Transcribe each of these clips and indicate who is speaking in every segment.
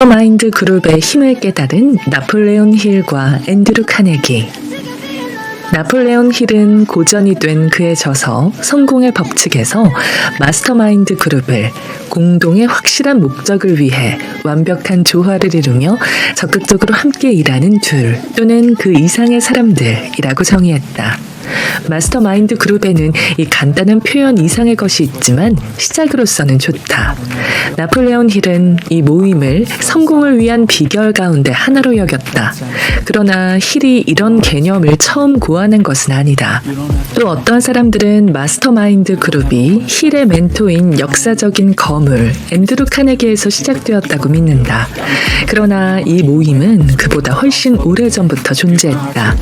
Speaker 1: 마인드 그룹의 힘을 깨달은 나폴레온 힐과 앤드루 카네기. 나폴레온 힐은 고전이 된 그의 저서 성공의 법칙에서 마스터마인드 그룹을 공동의 확실한 목적을 위해 완벽한 조화를 이루며 적극적으로 함께 일하는 둘 또는 그 이상의 사람들이라고 정의했다. 마스터마인드 그룹에는 이 간단한 표현 이상의 것이 있지만 시작으로서는 좋다. 나폴레온 힐은 이 모임을 성공을 위한 비결 가운데 하나로 여겼다. 그러나 힐이 이런 개념을 처음 고안한 것은 아니다. 또 어떤 사람들은 마스터마인드 그룹이 힐의 멘토인 역사적인 거물 앤드루 카네기에서 시작되었다고 믿는다. 그러나 이 모임은 그보다 훨씬 오래전부터 존재했다.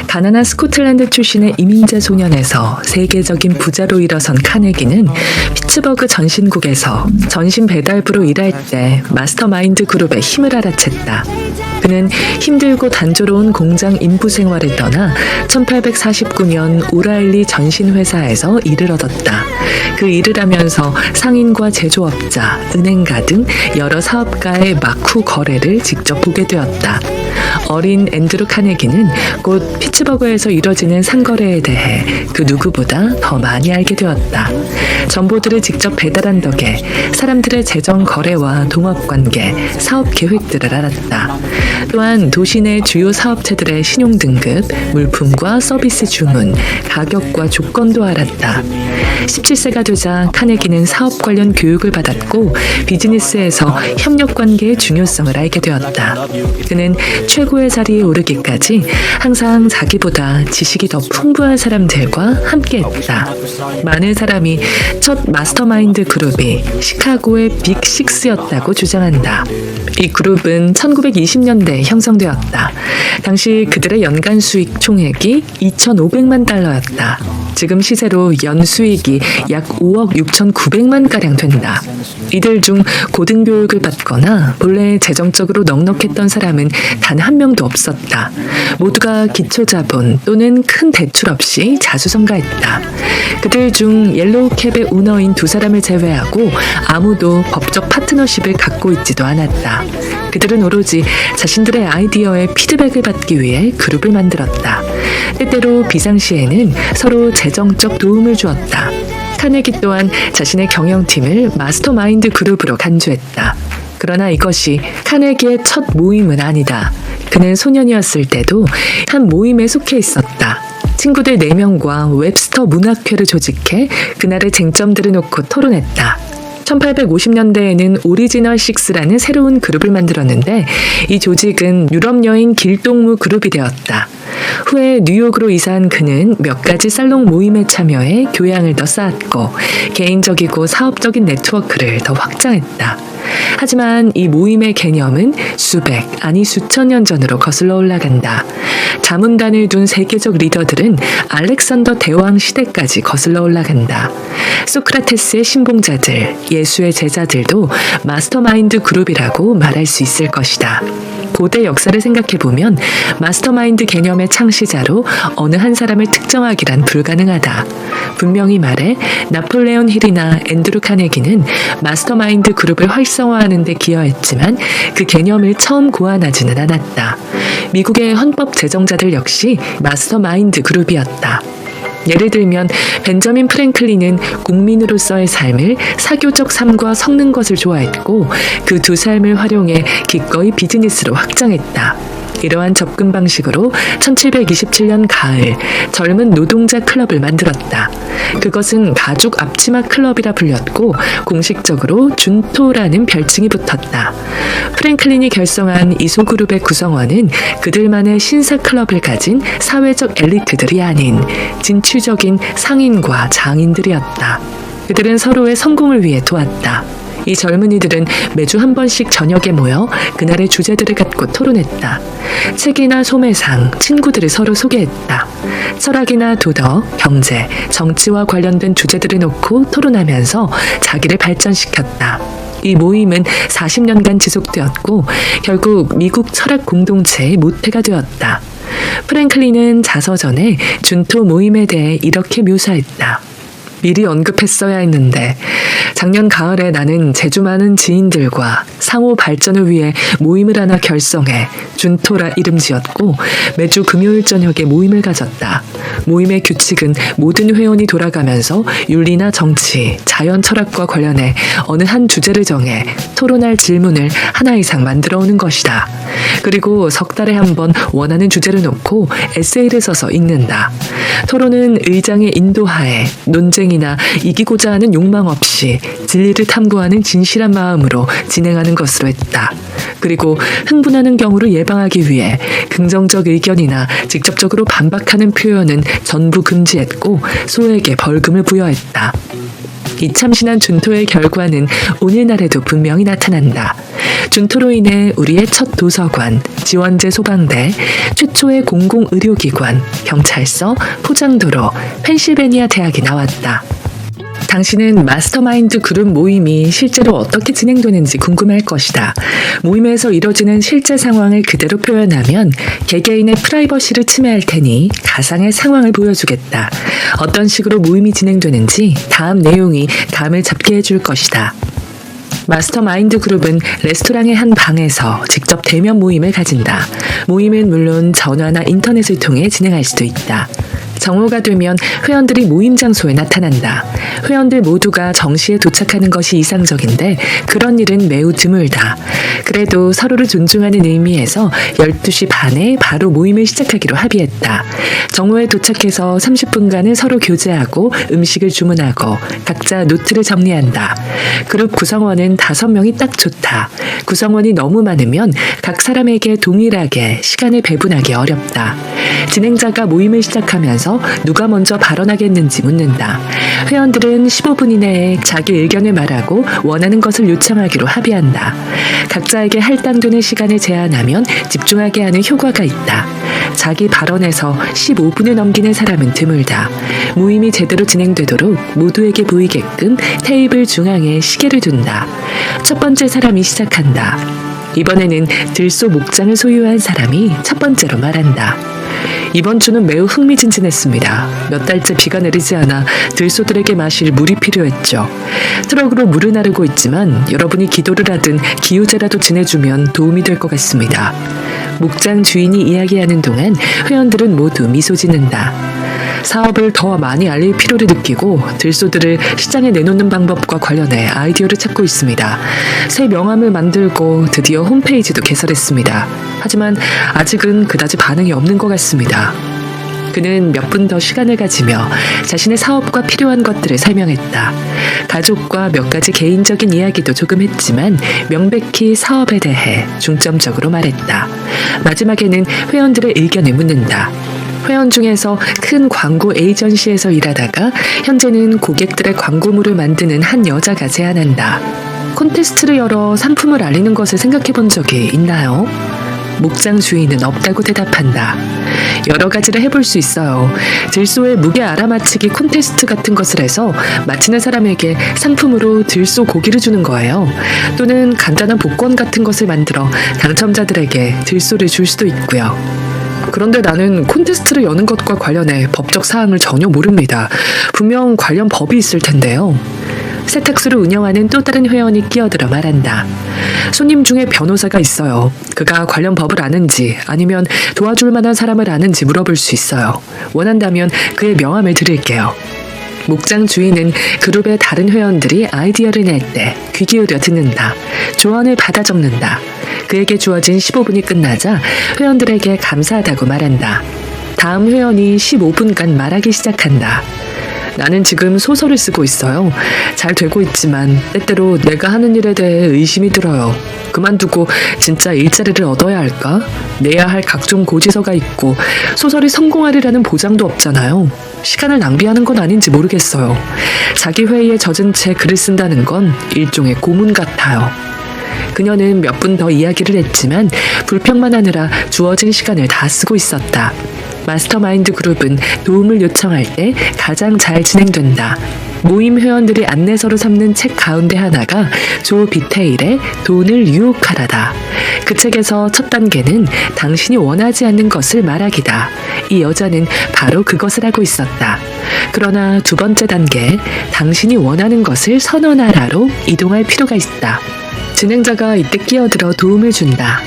Speaker 1: 가난한 스코틀랜드 출신의 이민자 소년에서 세계적인 부자로 일어선 카네기는 피츠버그 전신국에서 전신 배달부로 일할 때 마스터마인드 그룹의 힘을 알아챘다. 그는 힘들고 단조로운 공장 인부 생활을 떠나 1849년 오라일리 전신회사에서 일을 얻었다. 그 일을 하면서 상인과 제조업자, 은행가 등 여러 사업가의 막후 거래를 직접 보게 되었다. 어린 앤드루 카네기는 곧 피츠버그에서 이뤄지는 상거래에 대해 그 누구보다 더 많이 알게 되었다. 정보들을 직접 배달한 덕에 사람들의 재정 거래와 동업관계, 사업 계획들을 알았다. 또한 도시 내 주요 사업체들의 신용등급, 물품과 서비스 주문, 가격과 조건도 알았다. 17세가 되자 카네기는 사업 관련 교육을 받았고 비즈니스에서 협력관계의 중요성을 알게 되었다. 그는 최고의 자리에 오르기까지 항상 자기보다 지식이 더 풍부한 사람들과 함께했다. 많은 사람이 첫 마스터마인드 그룹이 시카고의 빅 식스였다고 주장한다. 이 그룹은 1920년대에 형성되었다. 당시 그들의 연간 수익 총액이 2,500만 달러였다. 지금 시세로 연수익이 약 5억 6,900만 가량 된다. 이들 중 고등교육을 받거나 본래 재정적으로 넉넉했던 사람은 단 한 명도 없었다. 모두가 기초자본 또는 큰 대출 없이 자수성가했다. 그들 중 옐로우캡의 오너인 두 사람을 제외하고 아무도 법적 파트너십을 갖고 있지도 않았다. 그들은 오로지 자신들의 아이디어에 피드백을 받기 위해 그룹을 만들었다. 때때로 비상시에는 서로 재정적 도움을 주었다. 카네기 또한 자신의 경영팀을 마스터마인드 그룹으로 간주했다. 그러나 이것이 카네기의 첫 모임은 아니다. 그는 소년이었을 때도 한 모임에 속해 있었다. 친구들 4명과 웹스터 문학회를 조직해 그날의 쟁점들을 놓고 토론했다. 1850년대에는 오리지널 6라는 새로운 그룹을 만들었는데 이 조직은 유럽 여행 길동무 그룹이 되었다. 후에 뉴욕으로 이사한 그는 몇 가지 살롱 모임에 참여해 교양을 더 쌓았고 개인적이고 사업적인 네트워크를 더 확장했다. 하지만 이 모임의 개념은 수백, 아니 수천 년 전으로 거슬러 올라간다. 자문단을 둔 세계적 리더들은 알렉산더 대왕 시대까지 거슬러 올라간다. 소크라테스의 신봉자들, 예수의 제자들도 마스터마인드 그룹이라고 말할 수 있을 것이다. 고대 역사를 생각해보면 마스터마인드 개념의 창시자로 어느 한 사람을 특정하기란 불가능하다. 분명히 말해 나폴레온 힐이나 앤드루 카네기는 마스터마인드 그룹을 활성화하는 데 기여했지만 그 개념을 처음 고안하지는 않았다. 미국의 헌법 제정자들 역시 마스터마인드 그룹이었다. 예를 들면 벤저민 프랭클린은 국민으로서의 삶을 사교적 삶과 섞는 것을 좋아했고 그 두 삶을 활용해 기꺼이 비즈니스로 확장했다. 이러한 접근 방식으로 1727년 가을 젊은 노동자 클럽을 만들었다. 그것은 가죽 앞치마 클럽이라 불렸고 공식적으로 준토라는 별칭이 붙었다. 프랭클린이 결성한 이 소그룹의 구성원은 그들만의 신사 클럽을 가진 사회적 엘리트들이 아닌 진취적인 상인과 장인들이었다. 그들은 서로의 성공을 위해 도왔다. 이 젊은이들은 매주 한 번씩 저녁에 모여 그날의 주제들을 갖고 토론했다. 책이나 소매상, 친구들을 서로 소개했다. 철학이나 도덕, 경제, 정치와 관련된 주제들을 놓고 토론하면서 자기를 발전시켰다. 이 모임은 40년간 지속되었고 결국 미국 철학 공동체의 모태가 되었다. 프랭클린은 자서전에 준토 모임에 대해 이렇게 묘사했다. 미리 언급했어야 했는데 작년 가을에 나는 재주 많은 지인들과 상호 발전을 위해 모임을 하나 결성해 준토라 이름 지었고 매주 금요일 저녁에 모임을 가졌다. 모임의 규칙은 모든 회원이 돌아가면서 윤리나 정치, 자연 철학과 관련해 어느 한 주제를 정해 토론할 질문을 하나 이상 만들어 오는 것이다. 그리고 석 달에 한 번 원하는 주제를 놓고 에세이를 써서 읽는다. 토론은 의장의 인도하에 논쟁이나 이기고자 하는 욕망 없이 진리를 탐구하는 진실한 마음으로 진행하는 것으로 했다. 그리고 흥분하는 경우를 예방하기 위해 긍정적 의견이나 직접적으로 반박하는 표현은 전부 금지했고 소에게 벌금을 부여했다. 이 참신한 준토의 결과는 오늘날에도 분명히 나타난다. 준토로 인해 우리의 첫 도서관, 지원제 소방대, 최초의 공공의료기관, 경찰서, 포장도로, 펜실베니아 대학이 나왔다. 당신은 마스터마인드 그룹 모임이 실제로 어떻게 진행되는지 궁금할 것이다. 모임에서 이뤄지는 실제 상황을 그대로 표현하면 개개인의 프라이버시를 침해할 테니 가상의 상황을 보여주겠다. 어떤 식으로 모임이 진행되는지 다음 내용이 감을 잡게 해줄 것이다. 마스터마인드 그룹은 레스토랑의 한 방에서 직접 대면 모임을 가진다. 모임은 물론 전화나 인터넷을 통해 진행할 수도 있다. 정오가 되면 회원들이 모임 장소에 나타난다. 회원들 모두가 정시에 도착하는 것이 이상적인데 그런 일은 매우 드물다. 그래도 서로를 존중하는 의미에서 12시 반에 바로 모임을 시작하기로 합의했다. 정오에 도착해서 30분간은 서로 교제하고 음식을 주문하고 각자 노트를 정리한다. 그룹 구성원은 5명이 딱 좋다. 구성원이 너무 많으면 각 사람에게 동일하게 시간을 배분하기 어렵다. 진행자가 모임을 시작하면서 누가 먼저 발언하겠는지 묻는다. 회원들은 15분 이내에 자기 의견을 말하고 원하는 것을 요청하기로 합의한다. 각자에게 할당되는 시간을 제한하면 집중하게 하는 효과가 있다. 자기 발언에서 15분을 넘기는 사람은 드물다. 모임이 제대로 진행되도록 모두에게 보이게끔 테이블 중앙에 시계를 둔다. 첫 번째 사람이 시작한다. 이번에는 들소 목장을 소유한 사람이 첫 번째로 말한다. 이번 주는 매우 흥미진진했습니다. 몇 달째 비가 내리지 않아 들소들에게 마실 물이 필요했죠. 트럭으로 물을 나르고 있지만 여러분이 기도를 하든 기우제라도 지내주면 도움이 될 것 같습니다. 목장 주인이 이야기하는 동안 회원들은 모두 미소 짓는다. 사업을 더 많이 알릴 필요를 느끼고 들소들을 시장에 내놓는 방법과 관련해 아이디어를 찾고 있습니다. 새 명함을 만들고 드디어 홈페이지도 개설했습니다. 하지만 아직은 그다지 반응이 없는 것 같습니다. 그는 몇 분 더 시간을 가지며 자신의 사업과 필요한 것들을 설명했다. 가족과 몇 가지 개인적인 이야기도 조금 했지만 명백히 사업에 대해 중점적으로 말했다. 마지막에는 회원들의 의견을 묻는다. 회원 중에서 큰 광고 에이전시에서 일하다가 현재는 고객들의 광고물을 만드는 한 여자가 제안한다. 콘테스트를 열어 상품을 알리는 것을 생각해 본 적이 있나요? 목장 주인은 없다고 대답한다. 여러 가지를 해볼 수 있어요. 들소의 무게 알아맞히기 콘테스트 같은 것을 해서 맞히는 사람에게 상품으로 들소 고기를 주는 거예요. 또는 간단한 복권 같은 것을 만들어 당첨자들에게 들소를 줄 수도 있고요. 그런데 나는 콘테스트를 여는 것과 관련해 법적 사항을 전혀 모릅니다. 분명 관련 법이 있을 텐데요. 세탁소를 운영하는 또 다른 회원이 끼어들어 말한다. 손님 중에 변호사가 있어요. 그가 관련 법을 아는지 아니면 도와줄 만한 사람을 아는지 물어볼 수 있어요. 원한다면 그의 명함을 드릴게요. 목장 주인은 그룹의 다른 회원들이 아이디어를 낼 때 귀 기울여 듣는다. 조언을 받아 적는다. 그에게 주어진 15분이 끝나자 회원들에게 감사하다고 말한다. 다음 회원이 15분간 말하기 시작한다. 나는 지금 소설을 쓰고 있어요. 잘 되고 있지만 때때로 내가 하는 일에 대해 의심이 들어요. 그만두고 진짜 일자리를 얻어야 할까? 내야 할 각종 고지서가 있고 소설이 성공하리라는 보장도 없잖아요. 시간을 낭비하는 건 아닌지 모르겠어요. 자기 회의에 젖은 채 글을 쓴다는 건 일종의 고문 같아요. 그녀는 몇 분 더 이야기를 했지만 불평만 하느라 주어진 시간을 다 쓰고 있었다. 마스터마인드 그룹은 도움을 요청할 때 가장 잘 진행된다. 모임 회원들이 안내서로 삼는 책 가운데 하나가 조 비테일의 돈을 유혹하라다. 그 책에서 첫 단계는 당신이 원하지 않는 것을 말하기다. 이 여자는 바로 그것을 하고 있었다. 그러나 두 번째 단계, 당신이 원하는 것을 선언하라로 이동할 필요가 있다. 진행자가 이때 끼어들어 도움을 준다.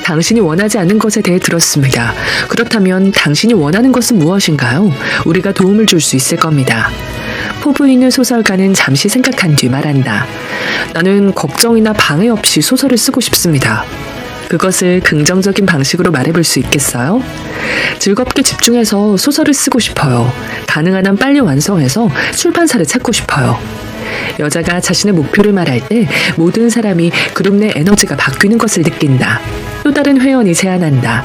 Speaker 1: 당신이 원하지 않는 것에 대해 들었습니다. 그렇다면 당신이 원하는 것은 무엇인가요? 우리가 도움을 줄 수 있을 겁니다. 포부 있는 소설가는 잠시 생각한 뒤 말한다. 나는 걱정이나 방해 없이 소설을 쓰고 싶습니다. 그것을 긍정적인 방식으로 말해볼 수 있겠어요? 즐겁게 집중해서 소설을 쓰고 싶어요. 가능한 한 빨리 완성해서 출판사를 찾고 싶어요. 여자가 자신의 목표를 말할 때 모든 사람이 그룹 내 에너지가 바뀌는 것을 느낀다. 또 다른 회원이 제안한다.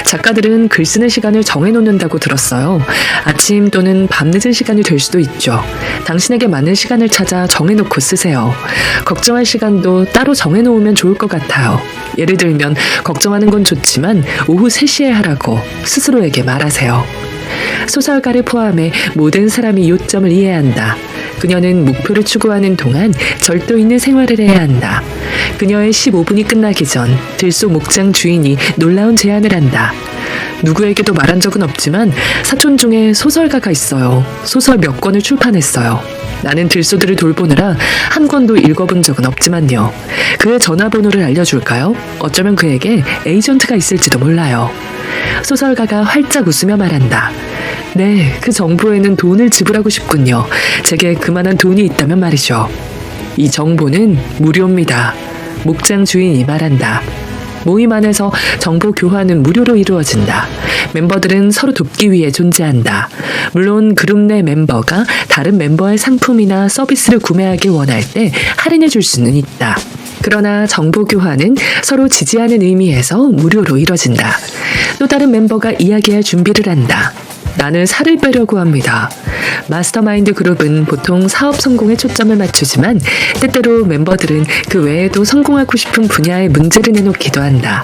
Speaker 1: 작가들은 글 쓰는 시간을 정해놓는다고 들었어요. 아침 또는 밤늦은 시간이 될 수도 있죠. 당신에게 맞는 시간을 찾아 정해놓고 쓰세요. 걱정할 시간도 따로 정해놓으면 좋을 것 같아요. 예를 들면 걱정하는 건 좋지만 오후 3시에 하라고 스스로에게 말하세요. 소설가를 포함해 모든 사람이 요점을 이해한다. 그녀는 목표를 추구하는 동안 절도 있는 생활을 해야 한다. 그녀의 15분이 끝나기 전 들소 목장 주인이 놀라운 제안을 한다. 누구에게도 말한 적은 없지만 사촌 중에 소설가가 있어요. 소설 몇 권을 출판했어요. 나는 들소들을 돌보느라 한 권도 읽어본 적은 없지만요. 그의 전화번호를 알려줄까요? 어쩌면 그에게 에이전트가 있을지도 몰라요. 소설가가 활짝 웃으며 말한다. 네, 그 정보에는 돈을 지불하고 싶군요. 제게 그만한 돈이 있다면 말이죠. 이 정보는 무료입니다. 목장 주인이 말한다. 모임 안에서 정보 교환은 무료로 이루어진다. 멤버들은 서로 돕기 위해 존재한다. 물론 그룹 내 멤버가 다른 멤버의 상품이나 서비스를 구매하길 원할 때 할인해 줄 수는 있다. 그러나 정보 교환은 서로 지지하는 의미에서 무료로 이뤄진다. 또 다른 멤버가 이야기할 준비를 한다. 나는 살을 빼려고 합니다. 마스터마인드 그룹은 보통 사업 성공에 초점을 맞추지만 때때로 멤버들은 그 외에도 성공하고 싶은 분야의 문제를 내놓기도 한다.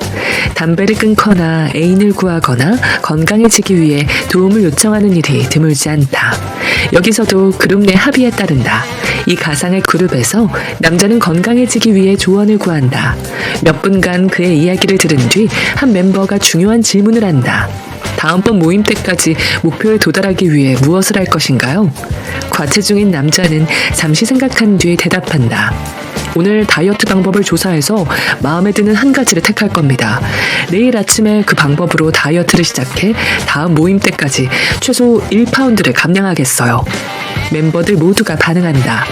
Speaker 1: 담배를 끊거나 애인을 구하거나 건강해지기 위해 도움을 요청하는 일이 드물지 않다. 여기서도 그룹 내 합의에 따른다. 이 가상의 그룹에서 남자는 건강해지기 위해 조언을 구한다. 몇 분간 그의 이야기를 들은 뒤 한 멤버가 중요한 질문을 한다. 다음번 모임 때까지 목표에 도달하기 위해 무엇을 할 것인가요? 과체중인 남자는 잠시 생각한 뒤에 대답한다. 오늘 다이어트 방법을 조사해서 마음에 드는 한 가지를 택할 겁니다. 내일 아침에 그 방법으로 다이어트를 시작해 다음 모임 때까지 최소 1파운드를 감량하겠어요. 멤버들 모두가 반응한다.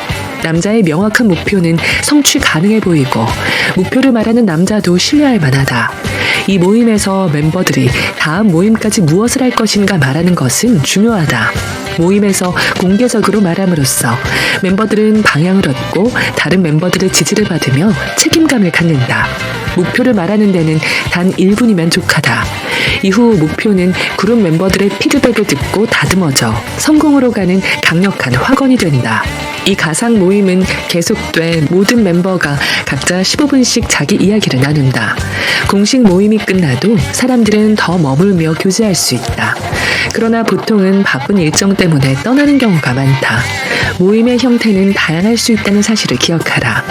Speaker 1: 남자의 명확한 목표는 성취 가능해 보이고 목표를 말하는 남자도 신뢰할 만하다. 이 모임에서 멤버들이 다음 모임까지 무엇을 할 것인가 말하는 것은 중요하다. 모임에서 공개적으로 말함으로써 멤버들은 방향을 얻고 다른 멤버들의 지지를 받으며 책임감을 갖는다. 목표를 말하는 데는 단 1분이면 족하다. 이후 목표는 그룹 멤버들의 피드백을 듣고 다듬어져 성공으로 가는 강력한 확언이 된다. 이 가상 모임은 계속돼 모든 멤버가 각자 15분씩 자기 이야기를 나눈다. 공식 모임이 끝나도 사람들은 더 머물며 교제할 수 있다. 그러나 보통은 바쁜 일정 때문에 떠나는 경우가 많다. 모임의 형태는 다양할 수 있다는 사실을 기억하라.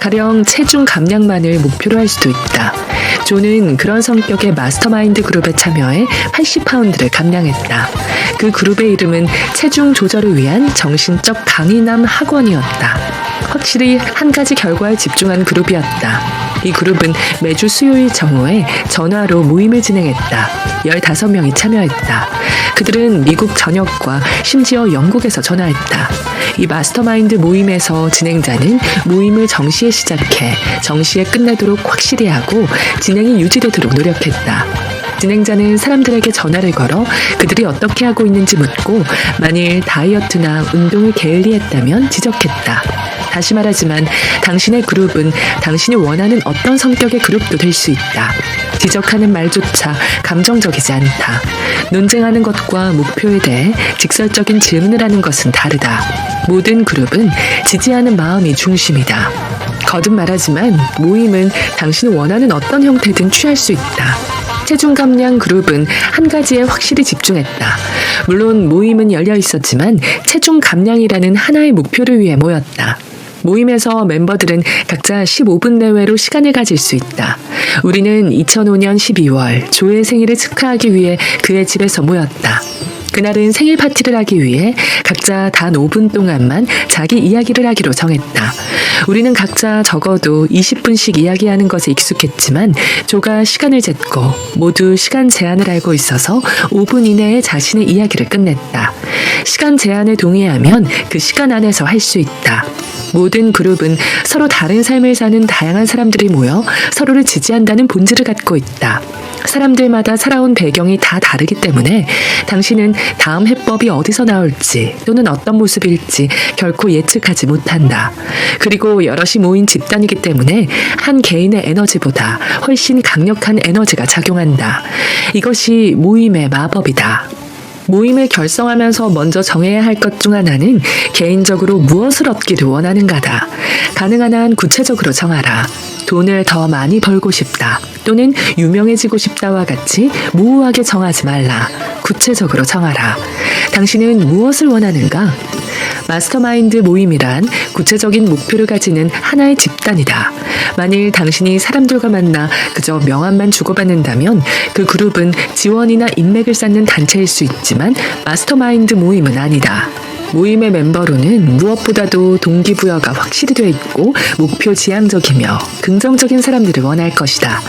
Speaker 1: 가령 체중 감량만을 목표로 할 수도 있다. 조는 그런 성격의 마스터마인드 그룹에 참여해 80파운드를 감량했다. 그 그룹의 이름은 체중 조절을 위한 정신적 강인함 학원이었다. 확실히 한 가지 결과에 집중한 그룹이었다. 이 그룹은 매주 수요일 정오에 전화로 모임을 진행했다. 15명이 참여했다. 그들은 미국 전역과 심지어 영국에서 전화했다. 이 마스터마인드 모임에서 진행자는 모임을 정시에 시작해 정시에 끝내도록 확실히 하고 진행이 유지되도록 노력했다. 진행자는 사람들에게 전화를 걸어 그들이 어떻게 하고 있는지 묻고 만일 다이어트나 운동을 게을리했다면 지적했다. 다시 말하지만 당신의 그룹은 당신이 원하는 어떤 성격의 그룹도 될 수 있다. 지적하는 말조차 감정적이지 않다. 논쟁하는 것과 목표에 대해 직설적인 질문을 하는 것은 다르다. 모든 그룹은 지지하는 마음이 중심이다. 거듭 말하지만 모임은 당신이 원하는 어떤 형태든 취할 수 있다. 체중 감량 그룹은 한 가지에 확실히 집중했다. 물론 모임은 열려 있었지만 체중 감량이라는 하나의 목표를 위해 모였다. 모임에서 멤버들은 각자 15분 내외로 시간을 가질 수 있다. 우리는 2005년 12월 조의 생일을 축하하기 위해 그의 집에서 모였다. 그날은 생일 파티를 하기 위해 각자 단 5분 동안만 자기 이야기를 하기로 정했다. 우리는 각자 적어도 20분씩 이야기하는 것에 익숙했지만 조가 시간을 쟀고 모두 시간 제한을 알고 있어서 5분 이내에 자신의 이야기를 끝냈다. 시간 제한에 동의하면 그 시간 안에서 할 수 있다. 모든 그룹은 서로 다른 삶을 사는 다양한 사람들이 모여 서로를 지지한다는 본질을 갖고 있다. 사람들마다 살아온 배경이 다 다르기 때문에 당신은 다음 해법이 어디서 나올지 또는 어떤 모습일지 결코 예측하지 못한다. 그리고 여럿이 모인 집단이기 때문에 한 개인의 에너지보다 훨씬 강력한 에너지가 작용한다. 이것이 모임의 마법이다. 모임을 결성하면서 먼저 정해야 할 것 중 하나는 개인적으로 무엇을 얻기를 원하는가다. 가능한 한 구체적으로 정하라. 돈을 더 많이 벌고 싶다. 또는 유명해지고 싶다와 같이 모호하게 정하지 말라. 구체적으로 정하라. 당신은 무엇을 원하는가? 마스터마인드 모임이란 구체적인 목표를 가지는 하나의 집단이다. 만일 당신이 사람들과 만나 그저 명함만 주고받는다면 그 그룹은 지원이나 인맥을 쌓는 단체일 수 있지만 마스터마인드 모임은 아니다. 모임의 멤버로는 무엇보다도 동기부여가 확실히 돼 있고 목표 지향적이며 긍정적인 사람들을 원할 것이다.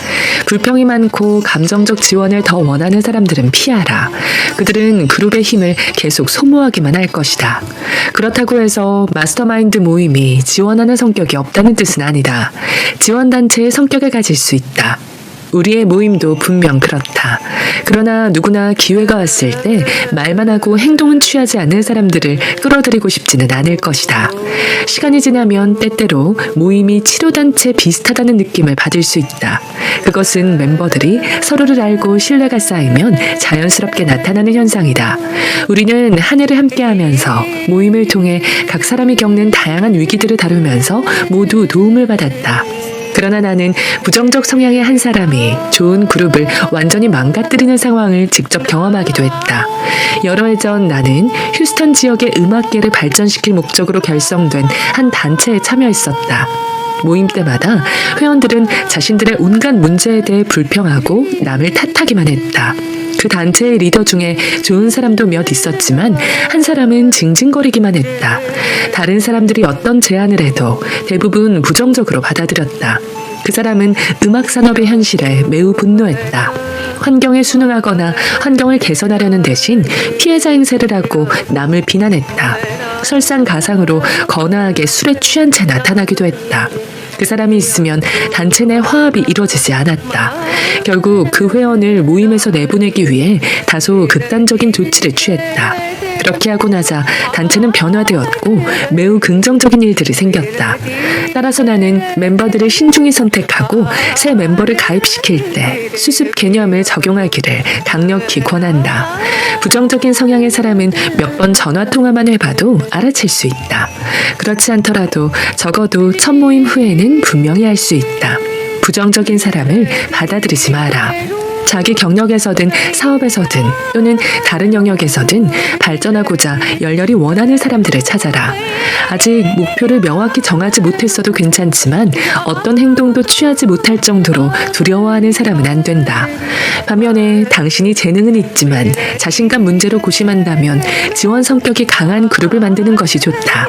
Speaker 1: 불평이 많고 감정적 지원을 더 원하는 사람들은 피하라. 그들은 그룹의 힘을 계속 소모하기만 할 것이다. 그렇다고 해서 마스터마인드 모임이 지원하는 성격이 없다는 뜻은 아니다. 지원단체의 성격을 가질 수 있다. 우리의 모임도 분명 그렇다. 그러나 누구나 기회가 왔을 때 말만 하고 행동은 취하지 않는 사람들을 끌어들이고 싶지는 않을 것이다. 시간이 지나면 때때로 모임이 치료단체 비슷하다는 느낌을 받을 수 있다. 그것은 멤버들이 서로를 알고 신뢰가 쌓이면 자연스럽게 나타나는 현상이다. 우리는 한 해를 함께하면서 모임을 통해 각 사람이 겪는 다양한 위기들을 다루면서 모두 도움을 받았다. 그러나 나는 부정적 성향의 한 사람이 좋은 그룹을 완전히 망가뜨리는 상황을 직접 경험하기도 했다. 여러 해 전 나는 휴스턴 지역의 음악계를 발전시킬 목적으로 결성된 한 단체에 참여했었다. 모임 때마다 회원들은 자신들의 온갖 문제에 대해 불평하고 남을 탓하기만 했다. 그 단체의 리더 중에 좋은 사람도 몇 있었지만 한 사람은 징징거리기만 했다. 다른 사람들이 어떤 제안을 해도 대부분 부정적으로 받아들였다. 그 사람은 음악 산업의 현실에 매우 분노했다. 환경에 순응하거나 환경을 개선하려는 대신 피해자 행세를 하고 남을 비난했다. 설상가상으로 거나하게 술에 취한 채 나타나기도 했다. 그 사람이 있으면 단체 내 화합이 이루어지지 않았다. 결국 그 회원을 모임에서 내보내기 위해 다소 극단적인 조치를 취했다. 그렇게 하고 나자 단체는 변화되었고 매우 긍정적인 일들이 생겼다. 따라서 나는 멤버들을 신중히 선택하고 새 멤버를 가입시킬 때 수습 개념을 적용하기를 강력히 권한다. 부정적인 성향의 사람은 몇 번 전화통화만 해봐도 알아챌 수 있다. 그렇지 않더라도 적어도 첫 모임 후에는 분명히 알 수 있다. 부정적인 사람을 받아들이지 마라. 자기 경력에서든 사업에서든 또는 다른 영역에서든 발전하고자 열렬히 원하는 사람들을 찾아라. 아직 목표를 명확히 정하지 못했어도 괜찮지만 어떤 행동도 취하지 못할 정도로 두려워하는 사람은 안 된다. 반면에 당신이 재능은 있지만 자신감 문제로 고심한다면 지원 성격이 강한 그룹을 만드는 것이 좋다.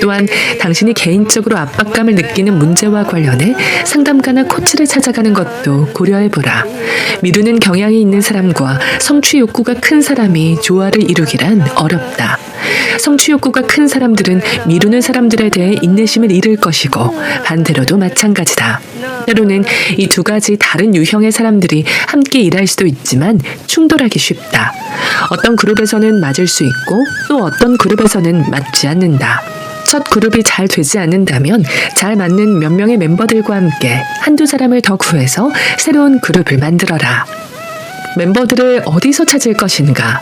Speaker 1: 또한 당신이 개인적으로 압박감을 느끼는 문제와 관련해 상담가나 코치를 찾아가는 것도 고려해보라. 미루는 경향이 있는 사람과 성취 욕구가 큰 사람이 조화를 이루기란 어렵다. 성취 욕구가 큰 사람들은 미루는 사람들에 대해 인내심을 잃을 것이고 반대로도 마찬가지다. 때로는 이 두 가지 다른 유형의 사람들이 함께 일할 수도 있지만 충돌하기 쉽다. 어떤 그룹에서는 맞을 수 있고 또 어떤 그룹에서는 맞지 않는다. 첫 그룹이 잘 되지 않는다면 잘 맞는 몇 명의 멤버들과 함께 한두 사람을 더 구해서 새로운 그룹을 만들어라. 멤버들을 어디서 찾을 것인가?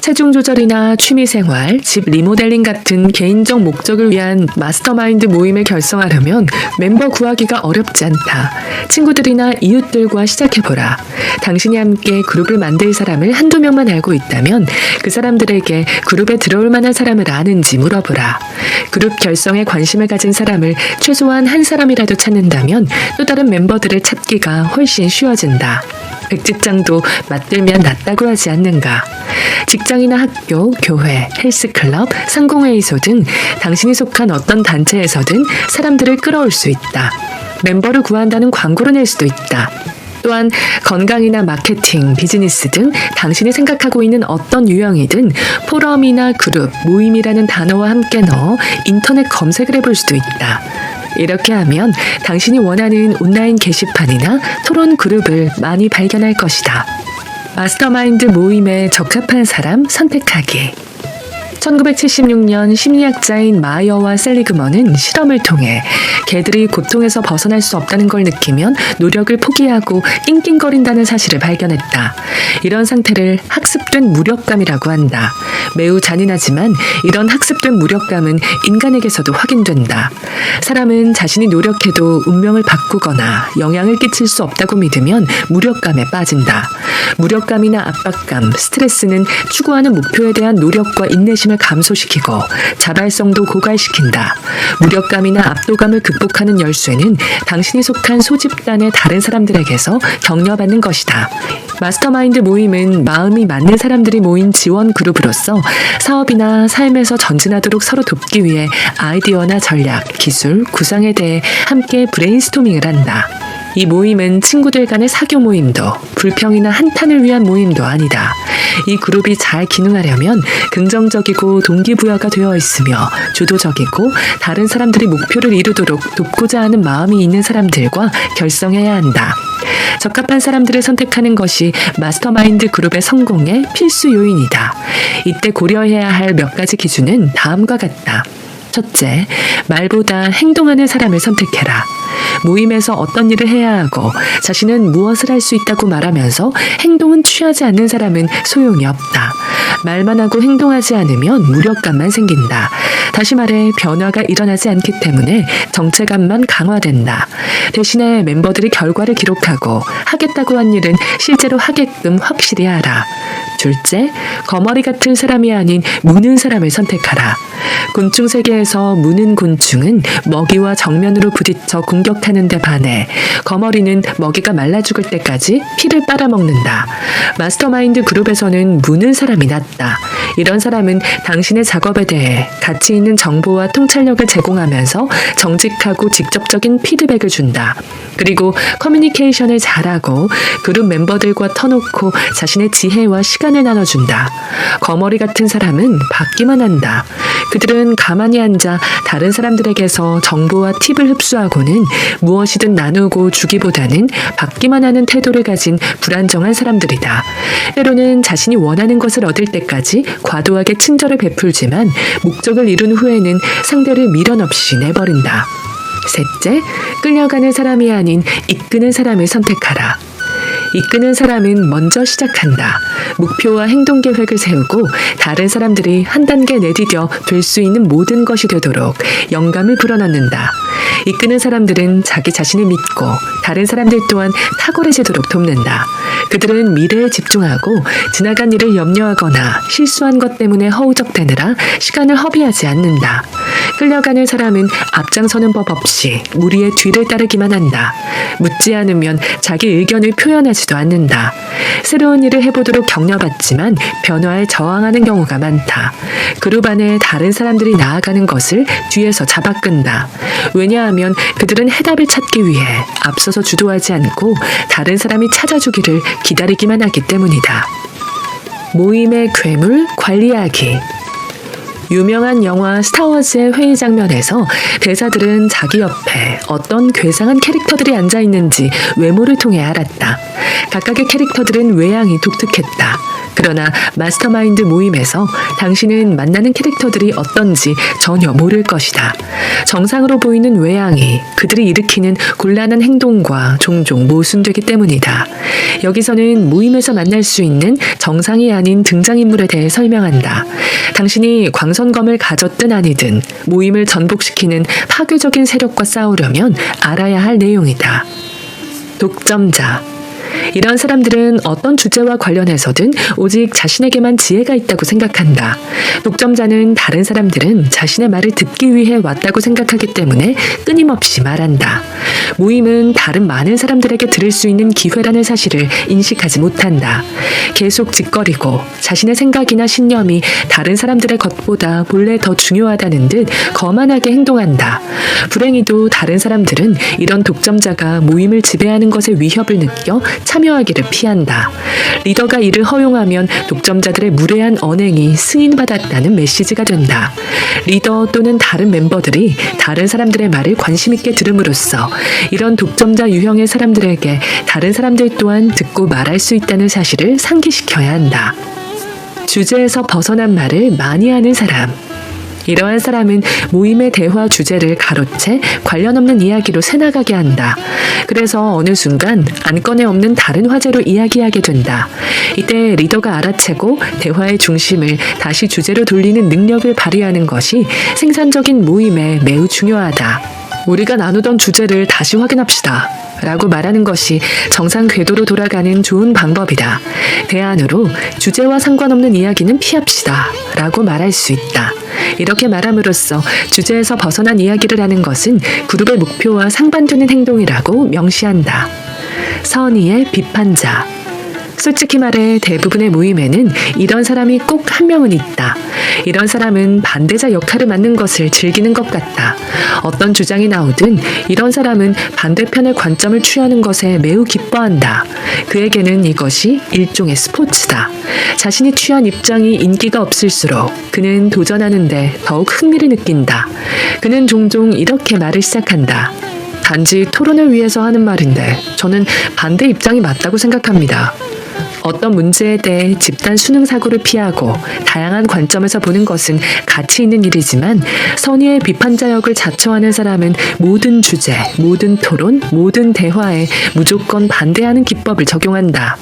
Speaker 1: 체중 조절이나 취미생활, 집 리모델링 같은 개인적 목적을 위한 마스터마인드 모임을 결성하려면 멤버 구하기가 어렵지 않다. 친구들이나 이웃들과 시작해보라. 당신이 함께 그룹을 만들 사람을 한두 명만 알고 있다면 그 사람들에게 그룹에 들어올 만한 사람을 아는지 물어보라. 그룹 결성에 관심을 가진 사람을 최소한 한 사람이라도 찾는다면 또 다른 멤버들을 찾기가 훨씬 쉬워진다. 백지장도 맞들면 낫다고 하지 않는가. 직장이나 학교, 교회, 헬스클럽, 상공회의소 등 당신이 속한 어떤 단체에서든 사람들을 끌어올 수 있다. 멤버를 구한다는 광고를 낼 수도 있다. 또한 건강이나 마케팅, 비즈니스 등 당신이 생각하고 있는 어떤 유형이든 포럼이나 그룹, 모임이라는 단어와 함께 넣어 인터넷 검색을 해볼 수도 있다. 이렇게 하면 당신이 원하는 온라인 게시판이나 토론 그룹을 많이 발견할 것이다. 마스터마인드 모임에 적합한 사람 선택하기. 1976년 심리학자인 마이어와 셀리그먼은 실험을 통해 개들이 고통에서 벗어날 수 없다는 걸 느끼면 노력을 포기하고 낑낑거린다는 사실을 발견했다. 이런 상태를 학습된 무력감이라고 한다. 매우 잔인하지만 이런 학습된 무력감은 인간에게서도 확인된다. 사람은 자신이 노력해도 운명을 바꾸거나 영향을 끼칠 수 없다고 믿으면 무력감에 빠진다. 무력감이나 압박감, 스트레스는 추구하는 목표에 대한 노력과 인내심을 감소시키고 자발성도 고갈시킨다. 무력감이나 압도감을 극복하는 열쇠는 당신이 속한 소집단의 다른 사람들에게서 격려받는 것이다. 마스터마인드 모임은 마음이 맞는 사람들이 모인 지원 그룹으로서 사업이나 삶에서 전진하도록 서로 돕기 위해 아이디어나 전략, 기술, 구상에 대해 함께 브레인스토밍을 한다. 이 모임은 친구들 간의 사교 모임도 불평이나 한탄을 위한 모임도 아니다. 이 그룹이 잘 기능하려면 긍정적이고 동기부여가 되어 있으며 주도적이고 다른 사람들이 목표를 이루도록 돕고자 하는 마음이 있는 사람들과 결성해야 한다. 적합한 사람들을 선택하는 것이 마스터마인드 그룹의 성공의 필수 요인이다. 이때 고려해야 할 몇 가지 기준은 다음과 같다. 첫째, 말보다 행동하는 사람을 선택해라. 모임에서 어떤 일을 해야 하고 자신은 무엇을 할 수 있다고 말하면서 행동은 취하지 않는 사람은 소용이 없다. 말만 하고 행동하지 않으면 무력감만 생긴다. 다시 말해 변화가 일어나지 않기 때문에 정체감만 강화된다. 대신에 멤버들이 결과를 기록하고 하겠다고 한 일은 실제로 하게끔 확실히 하라. 둘째, 거머리 같은 사람이 아닌 무는 사람을 선택하라. 곤충 세계에서 무는 곤충은 먹이와 정면으로 부딪혀 공격하는 데 반해 거머리는 먹이가 말라 죽을 때까지 피를 빨아먹는다. 마스터마인드 그룹에서는 무는 사람이 낫다. 이런 사람은 당신의 작업에 대해 가치 있는 정보와 통찰력을 제공하면서 정직하고 직접적인 피드백을 준다. 그리고 커뮤니케이션을 잘하고 그룹 멤버들과 터놓고 자신의 지혜와 시간을 나눠준다. 거머리 같은 사람은 받기만 한다. 그들은 가만히 앉아 다른 사람들에게서 정보와 팁을 흡수하고는 무엇이든 나누고 주기보다는 받기만 하는 태도를 가진 불안정한 사람들이다. 때로는 자신이 원하는 것을 얻을 때까지 과도하게 친절을 베풀지만 목적을 이룬 후에는 상대를 미련 없이 내버린다. 셋째, 끌려가는 사람이 아닌 이끄는 사람을 선택하라. 이끄는 사람은 먼저 시작한다. 목표와 행동 계획을 세우고 다른 사람들이 한 단계 내디뎌 될 수 있는 모든 것이 되도록 영감을 불어넣는다. 이끄는 사람들은 자기 자신을 믿고 다른 사람들 또한 탁월해지도록 돕는다. 그들은 미래에 집중하고 지나간 일을 염려하거나 실수한 것 때문에 허우적대느라 시간을 허비하지 않는다. 끌려가는 사람은 앞장서는 법 없이 무리의 뒤를 따르기만 한다. 묻지 않으면 자기 의견을 표현하지도 않는다. 새로운 일을 해보도록 격려받지만 변화에 저항하는 경우가 많다. 그룹 안에 다른 사람들이 나아가는 것을 뒤에서 잡아끈다. 왜냐하면 그들은 해답을 찾기 위해 앞서서 주도하지 않고 다른 사람이 찾아주기를 기다리기만 하기 때문이다. 모임의 괴물 관리하기. 유명한 영화 스타워즈의 회의 장면에서 대사들은 자기 옆에 어떤 괴상한 캐릭터들이 앉아있는지 외모를 통해 알았다. 각각의 캐릭터들은 외양이 독특했다. 그러나 마스터마인드 모임에서 당신은 만나는 캐릭터들이 어떤지 전혀 모를 것이다. 정상으로 보이는 외향이 그들이 일으키는 곤란한 행동과 종종 모순되기 때문이다. 여기서는 모임에서 만날 수 있는 정상이 아닌 등장인물에 대해 설명한다. 당신이 광선검을 가졌든 아니든 모임을 전복시키는 파괴적인 세력과 싸우려면 알아야 할 내용이다. 독점자. 이런 사람들은 어떤 주제와 관련해서든 오직 자신에게만 지혜가 있다고 생각한다. 독점자는 다른 사람들은 자신의 말을 듣기 위해 왔다고 생각하기 때문에 끊임없이 말한다. 모임은 다른 많은 사람들에게 들을 수 있는 기회라는 사실을 인식하지 못한다. 계속 짓거리고 자신의 생각이나 신념이 다른 사람들의 것보다 본래 더 중요하다는 듯 거만하게 행동한다. 불행히도 다른 사람들은 이런 독점자가 모임을 지배하는 것의 위협을 느껴 참여하기를 피한다. 리더가 이를 허용하면 독점자들의 무례한 언행이 승인받았다는 메시지가 된다. 리더 또는 다른 멤버들이 다른 사람들의 말을 관심 있게 들음으로써 이런 독점자 유형의 사람들에게 다른 사람들 또한 듣고 말할 수 있다는 사실을 상기시켜야 한다. 주제에서 벗어난 말을 많이 하는 사람. 이러한 사람은 모임의 대화 주제를 가로채 관련 없는 이야기로 새나가게 한다. 그래서 어느 순간 안건에 없는 다른 화제로 이야기하게 된다. 이때 리더가 알아채고 대화의 중심을 다시 주제로 돌리는 능력을 발휘하는 것이 생산적인 모임에 매우 중요하다. 우리가 나누던 주제를 다시 확인합시다. 라고 말하는 것이 정상 궤도로 돌아가는 좋은 방법이다. 대안으로 주제와 상관없는 이야기는 피합시다. 라고 말할 수 있다. 이렇게 말함으로써 주제에서 벗어난 이야기를 하는 것은 그룹의 목표와 상반되는 행동이라고 명시한다. 선의의 비판자. 솔직히 말해 대부분의 모임에는 이런 사람이 꼭 한 명은 있다. 이런 사람은 반대자 역할을 맡는 것을 즐기는 것 같다. 어떤 주장이 나오든 이런 사람은 반대편의 관점을 취하는 것에 매우 기뻐한다. 그에게는 이것이 일종의 스포츠다. 자신이 취한 입장이 인기가 없을수록 그는 도전하는데 더욱 흥미를 느낀다. 그는 종종 이렇게 말을 시작한다. 단지 토론을 위해서 하는 말인데 저는 반대 입장이 맞다고 생각합니다. 어떤 문제에 대해 집단 수능 사고를 피하고 다양한 관점에서 보는 것은 가치 있는 일이지만 선의의 비판자 역을 자처하는 사람은 모든 주제, 모든 토론, 모든 대화에 무조건 반대하는 기법을 적용한다.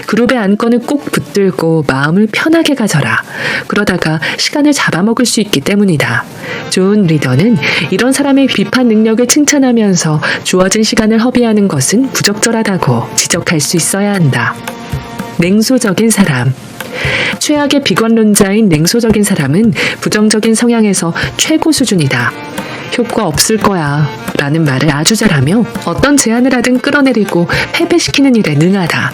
Speaker 1: 그룹의 안건을 꼭 붙들고 마음을 편하게 가져라. 그러다가 시간을 잡아먹을 수 있기 때문이다. 좋은 리더는 이런 사람의 비판 능력을 칭찬하면서 주어진 시간을 허비하는 것은 부적절하다고 지적할 수 있어야 한다. 냉소적인 사람. 최악의 비관론자인 냉소적인 사람은 부정적인 성향에서 최고 수준이다. 효과 없을 거야 라는 말을 아주 잘하며 어떤 제안을 하든 끌어내리고 패배시키는 일에 능하다.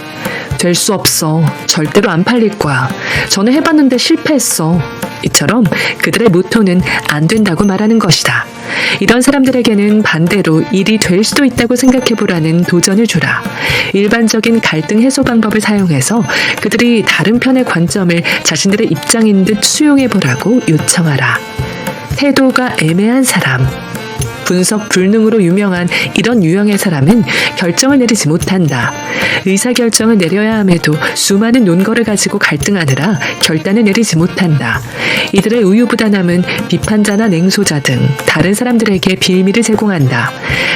Speaker 1: 될 수 없어. 절대로 안 팔릴 거야. 전에 해봤는데 실패했어. 이처럼 그들의 모토는 안 된다고 말하는 것이다. 이런 사람들에게는 반대로 일이 될 수도 있다고 생각해보라는 도전을 주라. 일반적인 갈등 해소 방법을 사용해서 그들이 다른 편의 관점을 자신들의 입장인 듯 수용해보라고 요청하라. 태도가 애매한 사람. 분석 불능으로 유명한 이런 유형의 사람은 결정을 내리지 못한다. 의사결정을 내려야 함에도 수많은 논거를 가지고 갈등하느라 결단을 내리지 못한다. 이들의 우유부단함은 비판자나 냉소자 등 다른 사람들에게 빌미를 제공한다.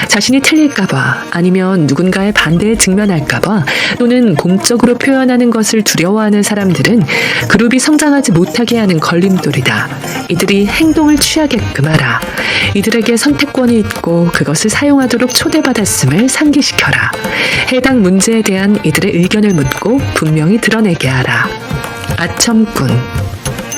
Speaker 1: 자신이 틀릴까봐 아니면 누군가의 반대에 직면할까봐 또는 공적으로 표현하는 것을 두려워하는 사람들은 그룹이 성장하지 못하게 하는 걸림돌이다. 이들이 행동을 취하게끔 하라. 이들에게 선택권이 있고 그것을 사용하도록 초대받았음을 상기시켜라. 해당 문제에 대한 이들의 의견을 묻고 분명히 드러내게 하라. 아첨꾼.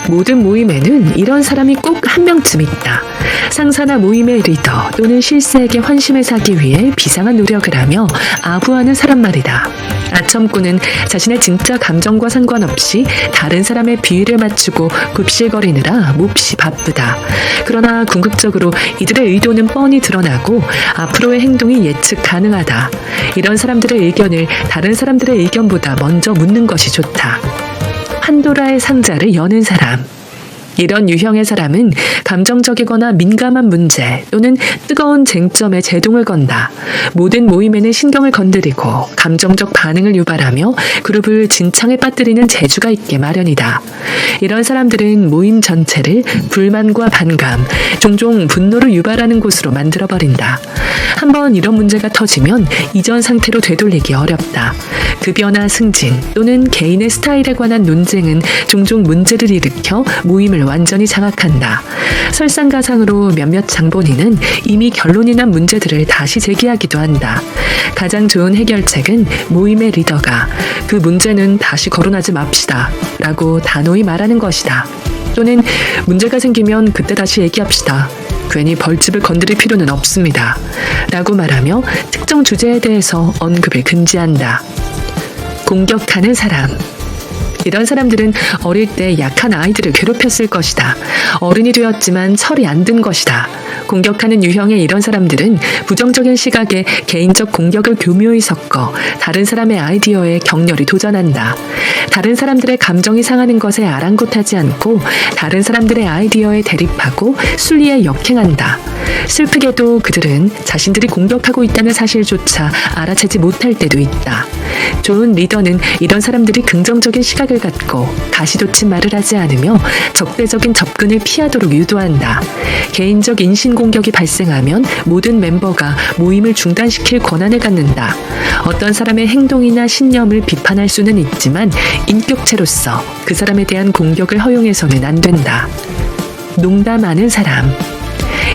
Speaker 1: 모든 모임에는 이런 사람이 꼭 한 명쯤 있다. 상사나 모임의 리더 또는 실세에게 환심을 사기 위해 비상한 노력을 하며 아부하는 사람 말이다. 아첨꾼은 자신의 진짜 감정과 상관없이 다른 사람의 비위를 맞추고 굽실거리느라 몹시 바쁘다. 그러나 궁극적으로 이들의 의도는 뻔히 드러나고 앞으로의 행동이 예측 가능하다. 이런 사람들의 의견을 다른 사람들의 의견보다 먼저 묻는 것이 좋다. 판도라의 상자를 여는 사람. 이런 유형의 사람은 감정적이거나 민감한 문제 또는 뜨거운 쟁점에 제동을 건다. 모든 모임에는 신경을 건드리고 감정적 반응을 유발하며 그룹을 진창에 빠뜨리는 재주가 있게 마련이다. 이런 사람들은 모임 전체를 불만과 반감, 종종 분노를 유발하는 곳으로 만들어버린다. 한번 이런 문제가 터지면 이전 상태로 되돌리기 어렵다. 급여나 승진 또는 개인의 스타일에 관한 논쟁은 종종 문제를 일으켜 모임을 완전히 장악한다. 설상가상으로 몇몇 장본인은 이미 결론이 난 문제들을 다시 제기하기도 한다. 가장 좋은 해결책은 모임의 리더가 그 문제는 다시 거론하지 맙시다 라고 단호히 말하는 것이다. 또는 문제가 생기면 그때 다시 얘기합시다. 괜히 벌집을 건드릴 필요는 없습니다 라고 말하며 특정 주제에 대해서 언급을 금지한다. 공격하는 사람. 이런 사람들은 어릴 때 약한 아이들을 괴롭혔을 것이다. 어른이 되었지만 철이 안 든 것이다. 공격하는 유형의 이런 사람들은 부정적인 시각에 개인적 공격을 교묘히 섞어 다른 사람의 아이디어에 격렬히 도전한다. 다른 사람들의 감정이 상하는 것에 아랑곳하지 않고 다른 사람들의 아이디어에 대립하고 순리에 역행한다. 슬프게도 그들은 자신들이 공격하고 있다는 사실조차 알아채지 못할 때도 있다. 좋은 리더는 이런 사람들이 긍정적인 시각을 갖고 가시돋친 말을 하지 않으며 적대적인 접근을 피하도록 유도한다. 개인적 인신공격이 발생하면 모든 멤버가 모임을 중단시킬 권한을 갖는다. 어떤 사람의 행동이나 신념을 비판할 수는 있지만 인격체로서 그 사람에 대한 공격을 허용해서는 안 된다. 농담하는 사람.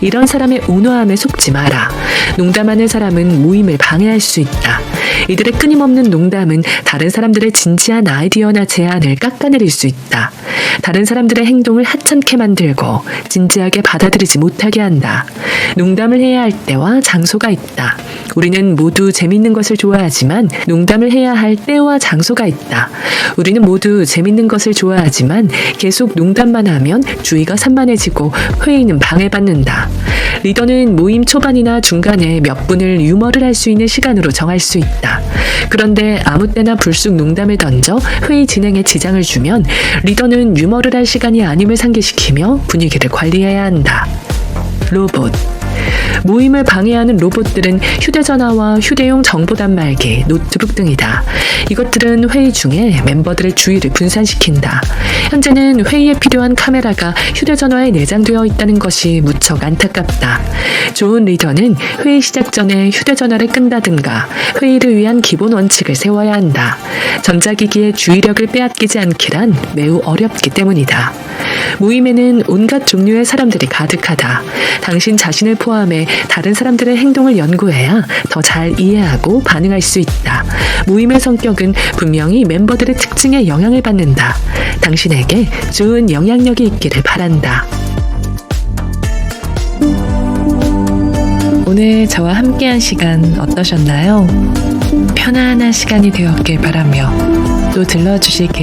Speaker 1: 이런 사람의 온화함에 속지 마라. 농담하는 사람은 모임을 방해할 수 있다. 이들의 끊임없는 농담은 다른 사람들의 진지한 아이디어나 제안을 깎아내릴 수 있다. 다른 사람들의 행동을 하찮게 만들고 진지하게 받아들이지 못하게 한다. 농담을 해야 할 때와 장소가 있다. 우리는 모두 재밌는 것을 좋아하지만 농담을 해야 할 때와 장소가 있다. 우리는 모두 재밌는 것을 좋아하지만 계속 농담만 하면 주의가 산만해지고 회의는 방해받는다. 리더는 모임 초반이나 중간에 몇 분을 유머를 할 수 있는 시간으로 정할 수 있다. 그런데 아무 때나 불쑥 농담을 던져 회의 진행에 지장을 주면 리더는 유머를 할 시간이 아님을 상기시키며 분위기를 관리해야 한다. 로봇. 모임을 방해하는 로봇들은 휴대전화와 휴대용 정보 단말기, 노트북 등이다. 이것들은 회의 중에 멤버들의 주의를 분산시킨다. 현재는 회의에 필요한 카메라가 휴대전화에 내장되어 있다는 것이 무척 안타깝다. 좋은 리더는 회의 시작 전에 휴대전화를 끈다든가 회의를 위한 기본 원칙을 세워야 한다. 전자기기의 주의력을 빼앗기지 않기란 매우 어렵기 때문이다. 모임에는 온갖 종류의 사람들이 가득하다. 당신 자신을 포함해 다른 사람들의 행동을 연구해야 더 잘 이해하고 반응할 수 있다. 모임의 성격은 분명히 멤버들의 특징에 영향을 받는다. 당신에게 좋은 영향력이 있기를 바란다. 오늘 저와 함께한 시간 어떠셨나요? 편안한 시간이 되었길 바라며 또 들러주시길